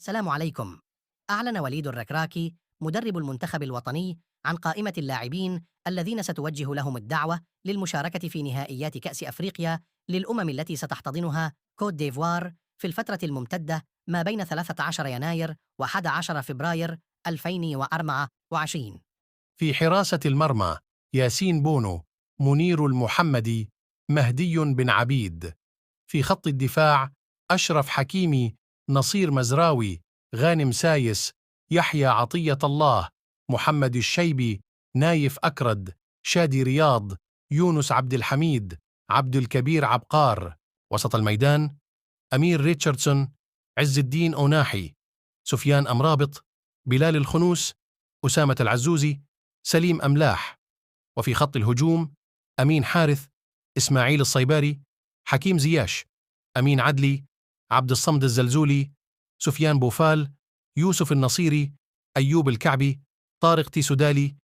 سلام عليكم. أعلن وليد الركراكي مدرب المنتخب الوطني عن قائمة اللاعبين الذين ستوجه لهم الدعوة للمشاركة في نهائيات كأس أفريقيا للأمم التي ستحتضنها كوت ديفوار في الفترة الممتدة ما بين 13 يناير و11 فبراير 2024. في حراسة المرمى: ياسين بونو، منير المحمدي، مهدي بن عبيد. في خط الدفاع: أشرف حكيمي، نصير مزراوي، غانم سايس، يحيى عطية الله، محمد الشيبي، نايف أكرد، شادي رياض، يونس عبد الحميد، عبد الكبير عبقار. وسط الميدان: أمير ريتشاردسون، عز الدين أوناحي، سفيان أمرابط، بلال الخنوس، أسامة العزوزي، سليم أملاح. وفي خط الهجوم: أمين حارث، إسماعيل الصيباري، حكيم زياش، أمين عدلي، عبد الصمد الزلزولي، سفيان بوفال، يوسف النصيري، أيوب الكعبي، طارق تيسودالي،